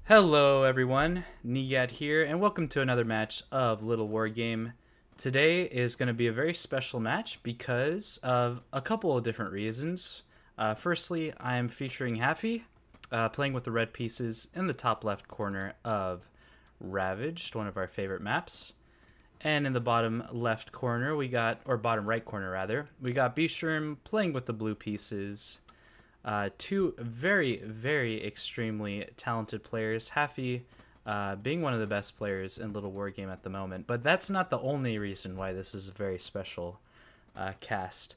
Hello everyone, Nigat here, and welcome to another match of Little War Game. Today is going to be a very special match because of a couple of different reasons. Firstly, I am featuring Haffey, playing with the red pieces in the top left corner of Ravaged, one of our favorite maps. And in the bottom left corner, or bottom right corner rather, we got Bscherm playing with the blue pieces. Two very, very extremely talented players. Haffey being one of the best players in Little War Game at the moment. But that's not the only reason why this is a very special cast.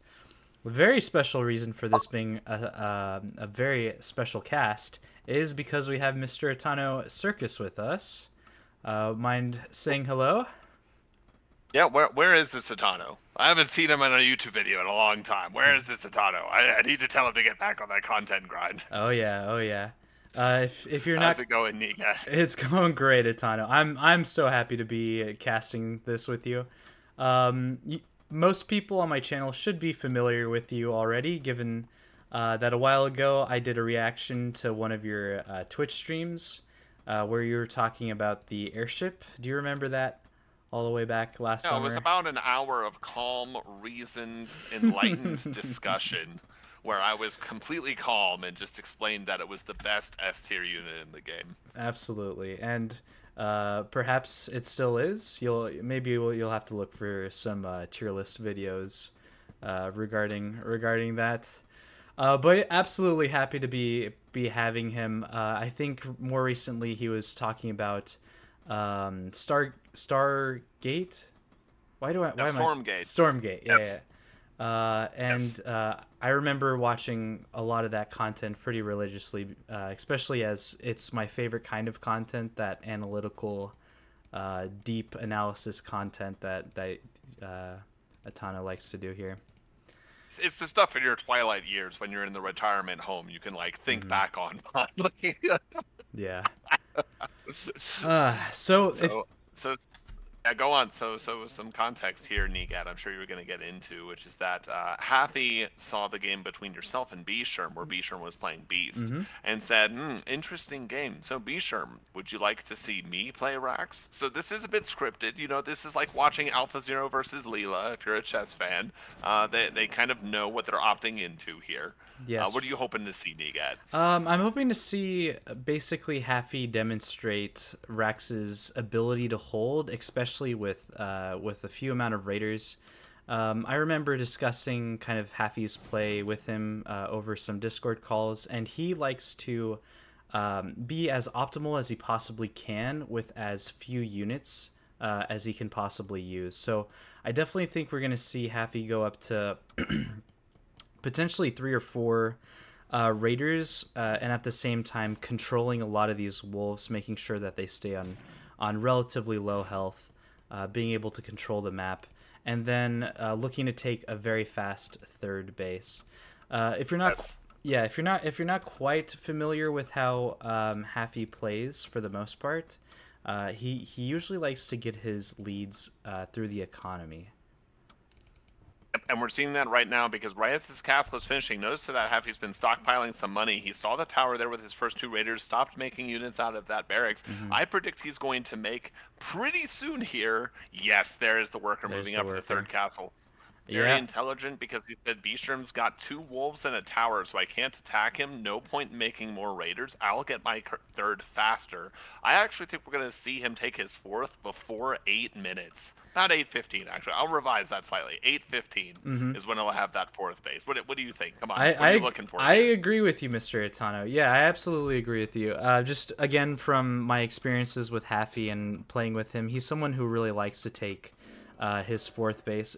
A very special reason for this being a very special cast is because we have Mr. ItanoCircus with us. Mind saying hello? Yeah, where is this Itano? I haven't seen him in a YouTube video in a long time. Where is this Itano? I need to tell him to get back on that content grind. Oh yeah, oh yeah. If you're How's not, it going, Nika? it's going great, Itano. I'm so happy to be casting this with you. Most people on my channel should be familiar with you already, given that a while ago I did a reaction to one of your Twitch streams where you were talking about the airship. Do you remember that? All the way back last No, summer. it was about an hour of calm, reasoned, enlightened discussion where I was completely calm and just explained that it was the best S tier unit in the game. Absolutely, and perhaps it still is. You'll have to look for some tier list videos regarding that. But absolutely happy to be having him. I think more recently he was talking about Stargate. Why do I? Why am Stormgate. Stormgate. Yeah, Yes. yeah. Yes. I remember watching a lot of that content pretty religiously, especially as it's my favorite kind of content, that analytical, deep analysis content that Atana likes to do here. It's the stuff in your twilight years when you're in the retirement home you can like think back on. Yeah. So if So yeah, go on. So some context here, Nigat, I'm sure you were going to get into, which is that Haffey saw the game between yourself and Bscherm, where Bscherm was playing Beast, and said, interesting game. So Bscherm, would you like to see me play Rax? So this is a bit scripted. You know, this is like watching Alpha Zero versus Leela, if you're a chess fan. They kind of know what they're opting into here. yes. What are you hoping to see, Nigat? I'm hoping to see basically Haffey demonstrate Rax's ability to hold, especially with a few amount of raiders. I remember discussing kind of Haffey's play with him over some Discord calls, and he likes to be as optimal as he possibly can with as few units as he can possibly use. So I definitely think we're going to see Haffey go up to potentially 3 or 4 raiders, and at the same time controlling a lot of these wolves, making sure that they stay on relatively low health, being able to control the map, and then looking to take a very fast third base. If you're not, Yes. yeah, if you're not quite familiar with how Haffey plays for the most part, he usually likes to get his leads through the economy. And we're seeing that right now because right as this castle is finishing, notice that Haffey's been stockpiling some money. He saw the tower there with his first 2 raiders, stopped making units out of that barracks. I predict he's going to make pretty soon here. Yes, there is the worker There's moving the up to the worker. 3rd castle. Very Yeah. intelligent because he said Bscherm's got 2 wolves and a tower, so I can't attack him. No point in making more raiders. I'll get my 3rd faster. I actually think we're going to see him take his 4th before 8 minutes. Not 8:15, actually. I'll revise that slightly. 8:15 is when he'll have that 4th base. What do you think? Come on. What are you looking for I here? agree with you, Mr. Itano. Yeah, I absolutely agree with you. Just again from my experiences with Haffey and playing with him, he's someone who really likes to take his 4th base.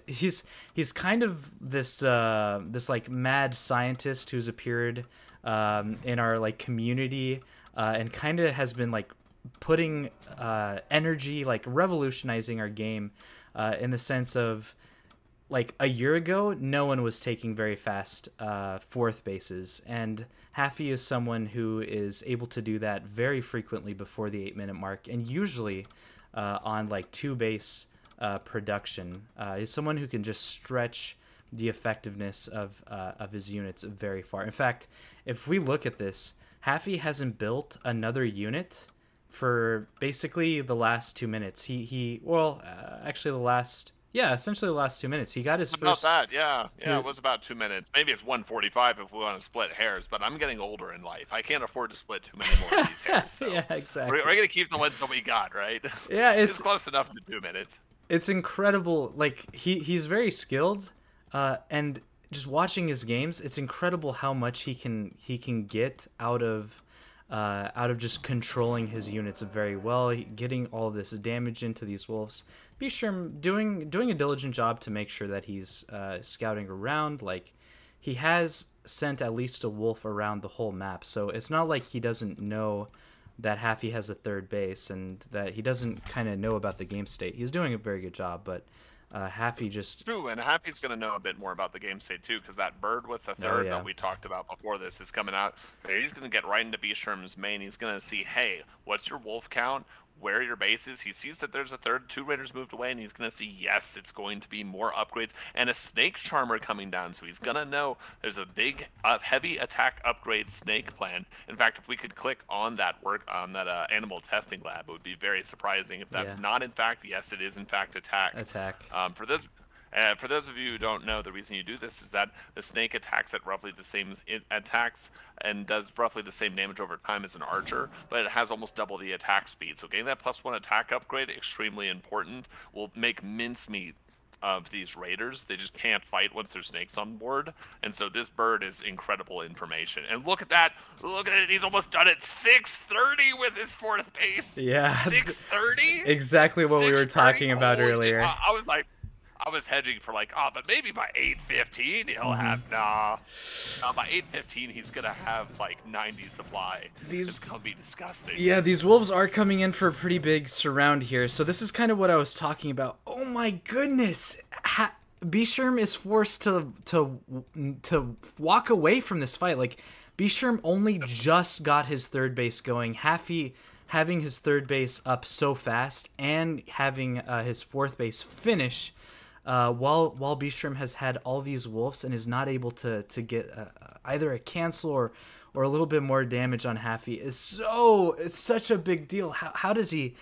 He's kind of this like mad scientist who's appeared in our like community and kind of has been like putting energy, like revolutionizing our game in the sense of like a year ago, no one was taking very fast 4th bases, and Haffey is someone who is able to do that very frequently before the 8-minute mark, and usually on like 2 base production. He's someone who can just stretch the effectiveness of his units very far. In fact, if we look at this, Haffey hasn't built another unit for basically the last 2 minutes. Actually essentially the last 2 minutes. He got his About first. that, yeah. Yeah, it was about 2 minutes. Maybe it's 1:45 if we want to split hairs, but I'm getting older in life. I can't afford to split too many more of these hairs. So Yeah, exactly. we're going to keep the ones that we got, right? Yeah, It's close enough to 2 minutes. It's incredible. Like he's very skilled, and just watching his games, it's incredible how much he can get out of just controlling his units very well, getting all this damage into these wolves. Bscherm doing a diligent job to make sure that he's scouting around. Like, he has sent at least a wolf around the whole map, so it's not like he doesn't know that Haffey has a third base and that he doesn't kind of know about the game state. He's doing a very good job, but Haffey just... True, and Happy's going to know a bit more about the game state too, because that bird with the third that we talked about before this is coming out. He's going to get right into Bscherm's main. He's going to see, hey, what's your wolf count? Where are your bases? He sees that there's a third, 2 raiders moved away, and he's going to see, yes, it's going to be more upgrades and a snake charmer coming down. So he's going to know there's a big, heavy attack upgrade snake plan. In fact, if we could click on that animal testing lab, it would be very surprising if that's not in fact, yes, it is in fact attack. For those of you who don't know, the reason you do this is that the snake attacks at roughly the same and does roughly the same damage over time as an archer, but it has almost double the attack speed. So getting that +1 attack upgrade, extremely important, will make mincemeat of these raiders. They just can't fight once there's snakes on board. And so this bird is incredible information. And look at that. Look at it. He's almost done it. 630 with his 4th base. Yeah. 630? Exactly what we were talking about earlier. I was hedging for but maybe by 8:15 he'll have by 8:15 he's gonna have 90 supply. It's gonna be disgusting. Yeah, these wolves are coming in for a pretty big surround here. So this is kind of what I was talking about. Oh my goodness, Bscherm is forced to walk away from this fight. Like, Bscherm only just got his 3rd base going. Haffey having his 3rd base up so fast and having his 4th base finish. While Bscherm has had all these wolves and is not able to get either a cancel or a little bit more damage on Haffey it's such a big deal. How does he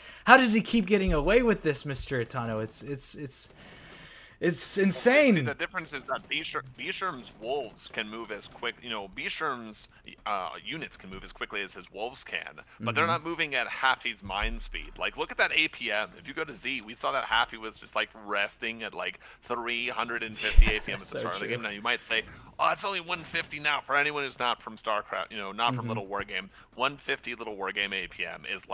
keep getting away with this, Mr. Itano? It's insane. See, the difference is that Bscherm's wolves can move as quick. Bscherm's units can move as quickly as his wolves can, but they're not moving at Haffey's mind speed. Look at that APM. If you go to Z, we saw that Haffey was just resting at 350 APM at the start of the game. Now you might say, oh, it's only 150 now. For anyone who's not from StarCraft, not from LittleWarGame, 150 LittleWarGame APM is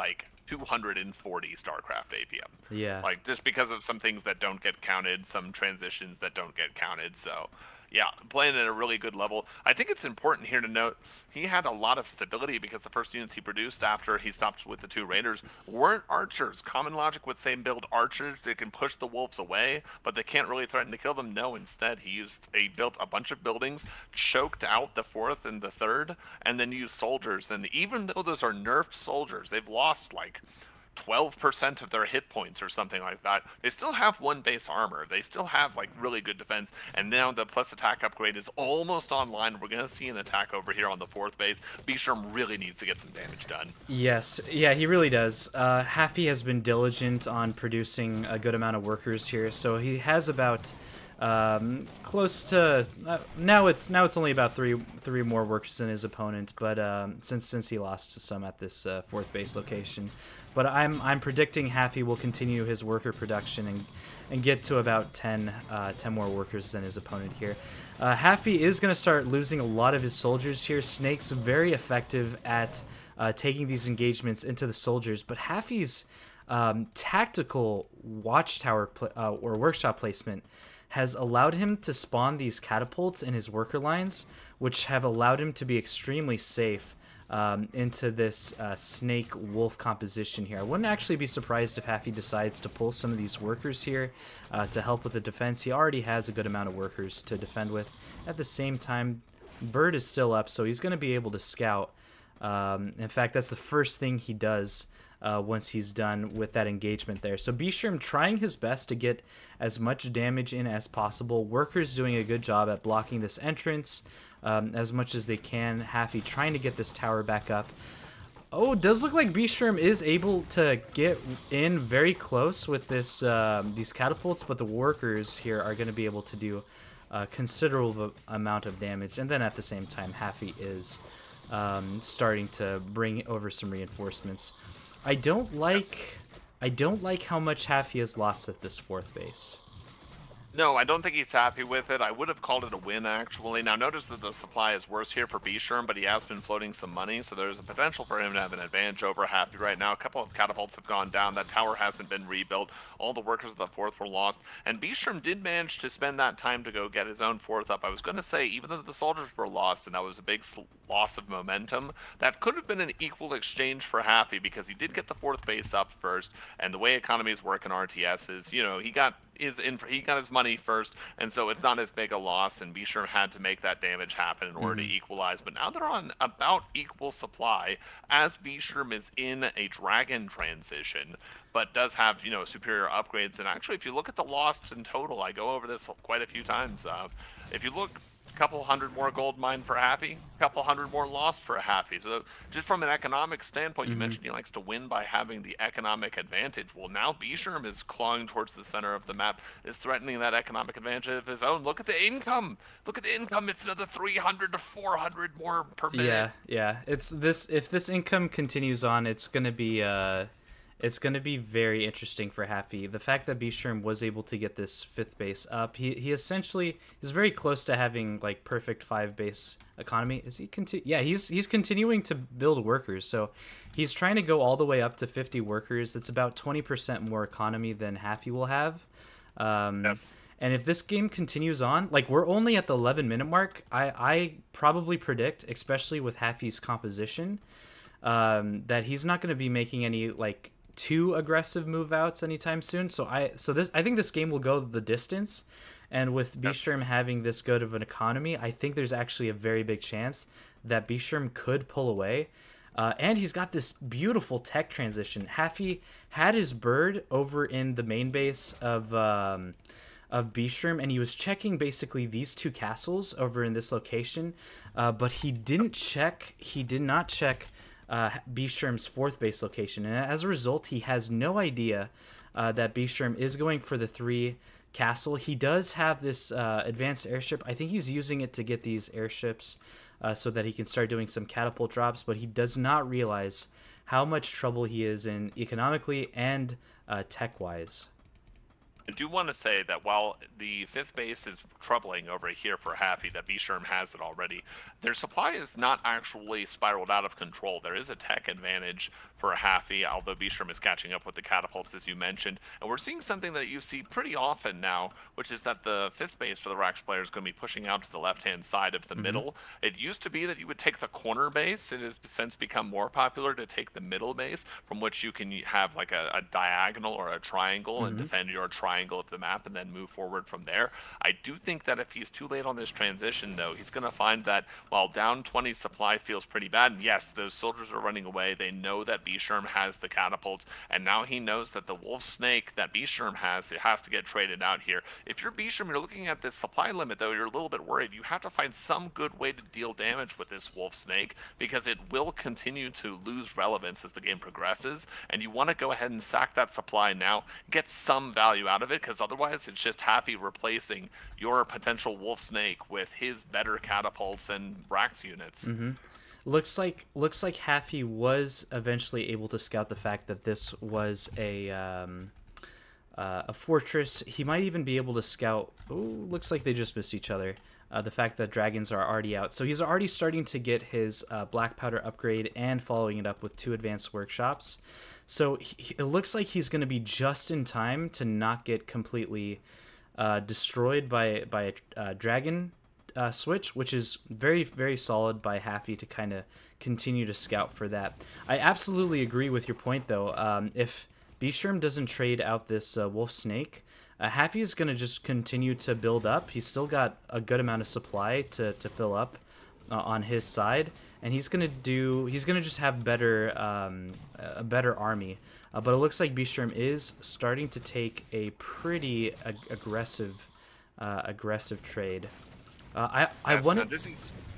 240 StarCraft APM. Yeah. Just because of some things that don't get counted, some transitions that don't get counted. So, yeah, playing at a really good level. I think it's important here to note he had a lot of stability because the first units he produced after he stopped with the 2 raiders weren't archers. Common logic would say build archers that can push the wolves away, but they can't really threaten to kill them. No, instead he built a bunch of buildings, choked out the 4th and the 3rd, and then used soldiers. And even though those are nerfed soldiers, they've lost 12% of their hit points or something like that. They still have 1 base armor. They still have really good defense. And now the plus attack upgrade is almost online. We're gonna see an attack over here on the 4th base. Bscherm really needs to get some damage done. Yes, yeah, he really does. Haffey has been diligent on producing a good amount of workers here, so he has about close to now it's only about three more workers than his opponent, but since he lost some at this 4th base location. But I'm predicting Haffey will continue his worker production and get to about 10 more workers than his opponent here. Haffey is going to start losing a lot of his soldiers here. Snake's very effective at taking these engagements into the soldiers, but Haffey's tactical watchtower or workshop placement has allowed him to spawn these catapults in his worker lines, which have allowed him to be extremely safe into this snake-wolf composition here. I wouldn't actually be surprised if Haffey decides to pull some of these workers here to help with the defense. He already has a good amount of workers to defend with. At the same time, Bird is still up, so he's going to be able to scout. In fact, that's the first thing he does once he's done with that engagement there. So Bscherm trying his best to get as much damage in as possible. Workers doing a good job at blocking this entrance. as much as they can. Haffey trying to get this tower back up. Oh, it does look like Bscherm is able to get in very close with this these catapults, but the workers here are going to be able to do a considerable amount of damage. And then at the same time, Haffey is starting to bring over some reinforcements. I don't like how much Haffey has lost at this 4th base. No, I don't think he's happy with it. I would have called it a win, actually. Now, notice that the supply is worse here for Bscherm, but he has been floating some money, so there's a potential for him to have an advantage over Haffey right now. A couple of catapults have gone down. That tower hasn't been rebuilt. All the workers of the 4th were lost, and Bscherm did manage to spend that time to go get his own 4th up. I was going to say, even though the soldiers were lost, and that was a big loss of momentum, that could have been an equal exchange for Haffey, because he did get the 4th base up first, and the way economies work in RTS is, you know, he got his money first, and so it's not as big a loss, and Bscherm had to make that damage happen in order to equalize. But now they're on about equal supply, as Bscherm is in a dragon transition, but does have, you know, superior upgrades. And actually, if you look at the loss in total, I go over this quite a few times. If you look, a couple hundred more gold mined for Haffey, a couple hundred more lost for Haffey. So just from an economic standpoint, you mentioned he likes to win by having the economic advantage. Well, now Bscherm is clawing towards the center of the map, is threatening that economic advantage of his own. Look at the income. Look at the income. It's another 300 to 400 more per minute. Yeah. It's this. If this income continues on, it's gonna be very interesting for Haffey. The fact that Bscherm was able to get this 5th base up, he essentially is very close to having like perfect 5 base economy. Is he Yeah, he's continuing to build workers. So he's trying to go all the way up to 50 workers. It's about 20% more economy than Haffey will have. Yes. And if this game continues on, like we're only at the 11-minute mark, I probably predict, especially with Haffey's composition, that he's not going to be making any like too aggressive move outs anytime soon. So I think this game will go the distance, and with Bscherm having this good of an economy, I think there's actually a very big chance that Bscherm could pull away. And he's got this beautiful tech transition. Haffey had his bird over in the main base of Bscherm, and he was checking basically these 2 castles over in this location, but he did not check Bscherm's 4th base location, and as a result, he has no idea that Bscherm is going for the 3 castle. He does have this advanced airship. I think he's using it to get these airships so that he can start doing some catapult drops, but he does not realize how much trouble he is in economically and tech-wise. I do want to say that while the 5th base is troubling over here for Haffey, that Bscherm has it already, their supply is not actually spiraled out of control. There is a tech advantage for Haffey, although Bscherm is catching up with the catapults, as you mentioned. And we're seeing something that you see pretty often now, which is that the 5th base for the Rax player is going to be pushing out to the left-hand side of the middle. It used to be that you would take the corner base. It has since become more popular to take the middle base, from which you can have like a diagonal or a triangle and defend your triangle of the map and then move forward from there. I do think that if he's too late on this transition, though, he's going to find that while down 20 supply feels pretty bad, and yes, those soldiers are running away. They know that Bscherm has the catapults, and now he knows that the wolf snake that Bscherm has, it has to get traded out here. If you're Bscherm, you're looking at this supply limit, though, you're a little bit worried. You have to find some good way to deal damage with this wolf snake, because it will continue to lose relevance as the game progresses, and you want to go ahead and sack that supply now, get some value out of it, because otherwise it's just Haffey replacing your potential wolf snake with his better catapults and Rax units. Looks like Haffey was eventually able to scout the fact that this was a fortress. He might even be able to scout. Ooh, looks like they just missed each other. The fact that dragons are already out, so he's already starting to get his black powder upgrade and following it up with 2 advanced workshops. So it looks like he's going to be just in time to not get completely destroyed by a dragon switch, which is very, very solid by Haffey to kind of continue to scout for that. I absolutely agree with your point, though. If Bscherm doesn't trade out this wolf snake, Haffey is going to just continue to build up. He's still got a good amount of supply to fill up on his side, and he's gonna just have a better army. But it looks like Bscherm is starting to take a pretty aggressive trade. I wanted.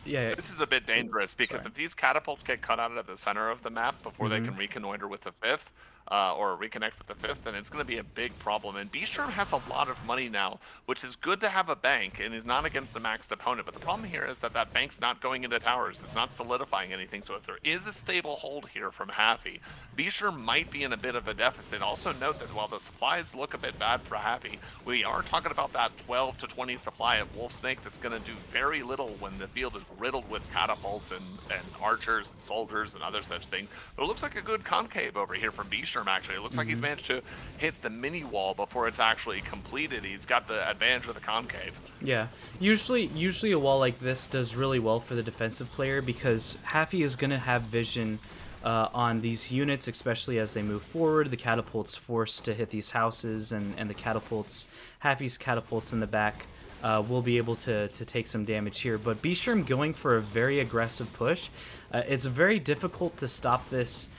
Yeah. This is a bit dangerous because if these catapults get cut out of the center of the map before they can reconnoiter with the 5th, or reconnect with the 5th, then it's going to be a big problem. And Bscherm has a lot of money now, which is good to have a bank, and is not against a maxed opponent. But the problem here is that that bank's not going into towers. It's not solidifying anything. So if there is a stable hold here from Haffey, Bscherm might be in a bit of a deficit. Also note that while the supplies look a bit bad for Haffey, we are talking about that 12 to 20 supply of Wolf Snake that's going to do very little when the field is riddled with catapults and archers and soldiers and other such things. But it looks like a good concave over here from Bscherm. Actually, it looks like he's managed to hit the mini wall before it's actually completed. He's got the advantage of the concave. Yeah, usually a wall like this does really well for the defensive player because Haffey is going to have vision on these units, especially as they move forward. The catapult's forced to hit these houses, and the catapults, Haffey's catapults in the back will be able to take some damage here. But Bscherm going for a very aggressive push. It's very difficult to stop this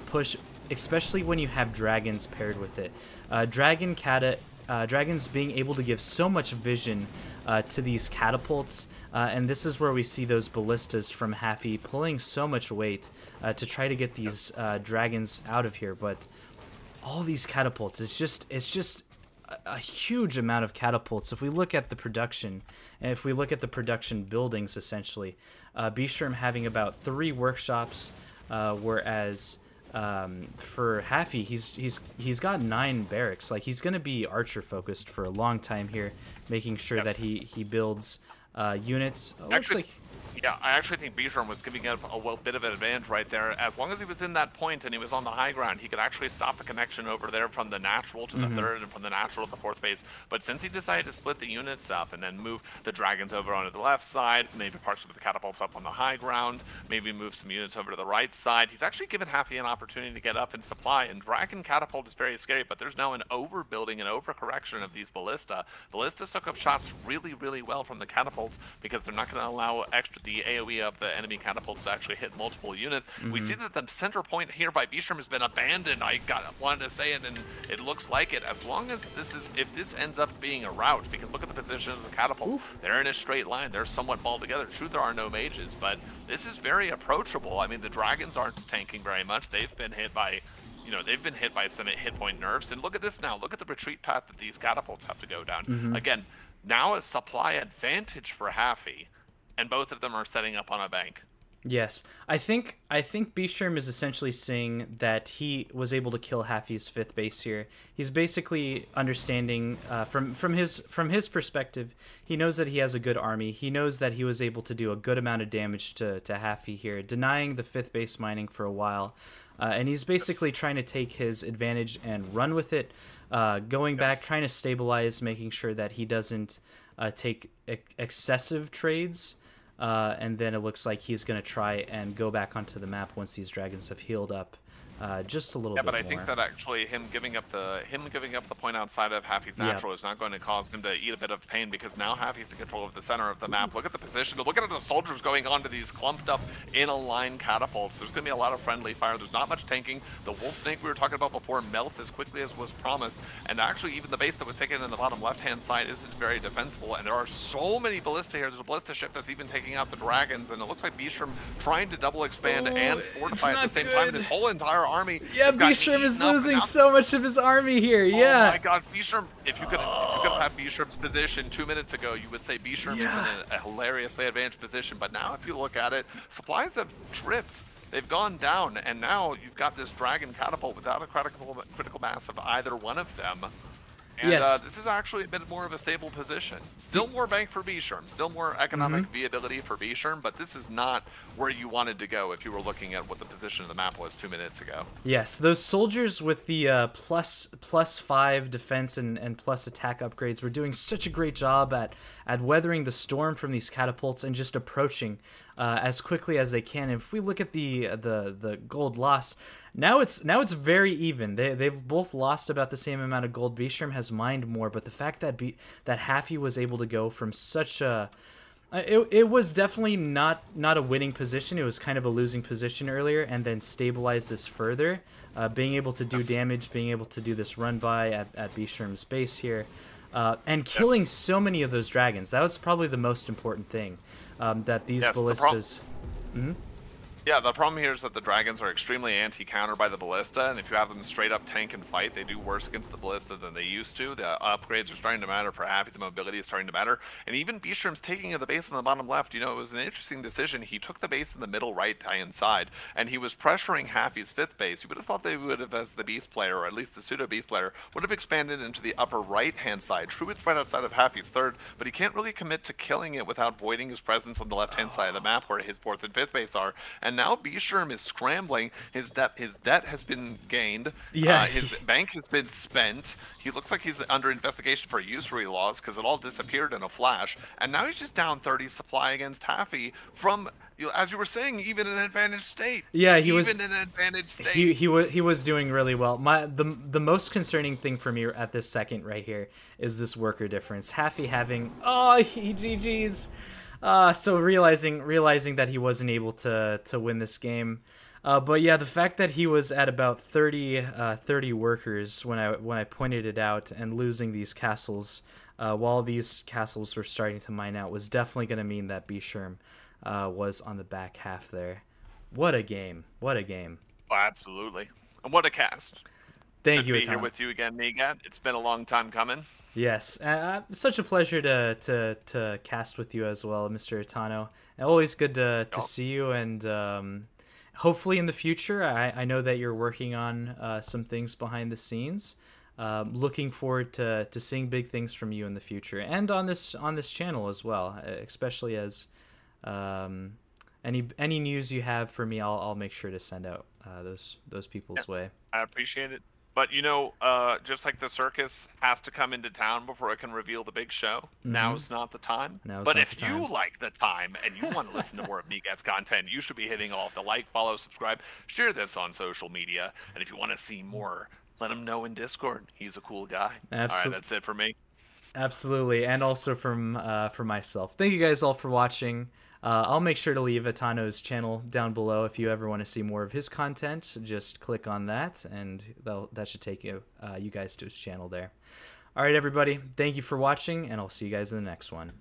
push, especially when you have dragons paired with it. Dragons being able to give so much vision to these catapults, and this is where we see those ballistas from Haffey pulling so much weight to try to get these dragons out of here. But all these catapults, it's just a huge amount of catapults. If we look at the production, and if we look at the production buildings, essentially, Bscherm having about 3 workshops, whereas for Haffey, he's got 9 barracks. Like, he's gonna be archer focused for a long time here, making sure that he builds units. Yeah, I actually think Bscherm was giving up a bit of an advantage right there. As long as he was in that point and he was on the high ground, he could actually stop the connection over there from the natural to the 3rd and from the natural to the 4th base. But since he decided to split the units up and then move the dragons over onto the left side, maybe partially with the catapults up on the high ground, maybe move some units over to the right side, he's actually given Haffey an opportunity to get up and supply. And dragon catapult is very scary, but there's now an overbuilding and overcorrection of these ballista. Ballistas soak up shots really, really well from the catapults because they're not going to allow the AoE of the enemy catapults to actually hit multiple units. We see that the center point here by Bscherm has been abandoned. I wanted to say it, and it looks like it. As long as if this ends up being a rout, because look at the position of the catapults. They're in a straight line. They're somewhat balled together. True, there are no mages, but this is very approachable. I mean, the dragons aren't tanking very much. They've been hit by some hit point nerfs. And look at this now. Look at the retreat path that these catapults have to go down. Again, now a supply advantage for Haffey, and both of them are setting up on a bank. Yes, I think Bscherm is essentially saying that he was able to kill Haffey's 5th base here. He's basically understanding from his perspective. He knows that he has a good army. He knows that he was able to do a good amount of damage to Haffey here, denying the 5th base mining for a while, and he's basically trying to take his advantage and run with it, going back, trying to stabilize, making sure that he doesn't take excessive trades. And then it looks like he's going to try and go back onto the map once these dragons have healed up just a little bit more. Yeah, but I think that actually him giving up the point outside of Haffey's natural is not going to cause him to eat a bit of pain, because now Haffey's in control of the center of the map. Look at the position. Look at the soldiers going onto these clumped up in a line catapults. There's going to be a lot of friendly fire. There's not much tanking. The Wolf Snake we were talking about before melts as quickly as was promised, and actually even the base that was taken in the bottom left-hand side isn't very defensible. And there are so many ballista here. There's a ballista ship that's even taking out the dragons, and it looks like Bscherm trying to double expand and fortify at the same time. His whole entire army. Yeah, Bscherm is losing so much of his army here. Yeah. Oh my God, Bscherm! If you could have had Bscherm's position 2 minutes ago, you would say Bscherm is in a hilariously advantaged position. But now, if you look at it, supplies have tripped. They've gone down, and now you've got this dragon catapult without a critical mass of either one of them. And this is actually a bit more of a stable position. Still more bank for Bscherm, still more economic viability for Bscherm, but this is not where you wanted to go if you were looking at what the position of the map was 2 minutes ago. Yes, those soldiers with the plus 5 defense and plus attack upgrades were doing such a great job at weathering the storm from these catapults and just approaching as quickly as they can. And if we look at the gold loss, now it's very even. They've both lost about the same amount of gold. Bscherm has mined more, but the fact that Haffey was able to go from such a it was definitely not a winning position. It was kind of a losing position earlier, and then stabilize this further, being able to do damage, being able to do this run by at Bscherm's base here. and killing so many of those dragons. That was probably the most important thing, that these ballistas... Yeah, the problem here is that the dragons are extremely anti-counter by the ballista, and if you have them straight up tank and fight, they do worse against the ballista than they used to. The upgrades are starting to matter for Haffey, the mobility is starting to matter, and even Bscherm's taking of the base in the bottom left. You know, it was an interesting decision. He took the base in the middle right-hand side, and he was pressuring Haffey's 5th base. You would have thought they would have, as the beast player, or at least the pseudo-beast player, would have expanded into the upper right-hand side. True, it's right outside of Haffey's 3rd, but he can't really commit to killing it without voiding his presence on the left-hand side of the map where his 4th and 5th base are, and now Bscherm is scrambling. His debt has been gained. Yeah. His bank has been spent. He looks like he's under investigation for usury laws because it all disappeared in a flash. And now he's just down 30 supply against Haffey from, as you were saying, even an advantage state. Yeah, he was in an advantage state. He was doing really well. The most concerning thing for me at this second right here is this worker difference. Haffey having GG's. So realizing that he wasn't able to win this game, but yeah, the fact that he was at about 30 workers when I pointed it out, and losing these castles while these castles were starting to mine out was definitely going to mean that Bscherm was on the back half there. What a game! What a game! Oh, absolutely, and what a cast! Thank you, Good to be here with you again, Nigat. It's been a long time coming. Yes, such a pleasure to cast with you as well, Mr. Itano. Always good to see you, and hopefully in the future, I know that you're working on some things behind the scenes. Looking forward to seeing big things from you in the future, and on this channel as well, especially as any news you have for me, I'll make sure to send out those people's way. I appreciate it. But, you know, just like the circus has to come into town before it can reveal the big show, now's not the time. But if you like the time and you want to listen to more of Nigat's content, you should be hitting all of the like, follow, subscribe, share this on social media. And if you want to see more, let him know in Discord. He's a cool guy. All right, that's it for me. Absolutely. And also for myself. Thank you guys all for watching. I'll make sure to leave Itano's channel down below. If you ever want to see more of his content, just click on that, and that should take you guys to his channel there. All right, everybody. Thank you for watching, and I'll see you guys in the next one.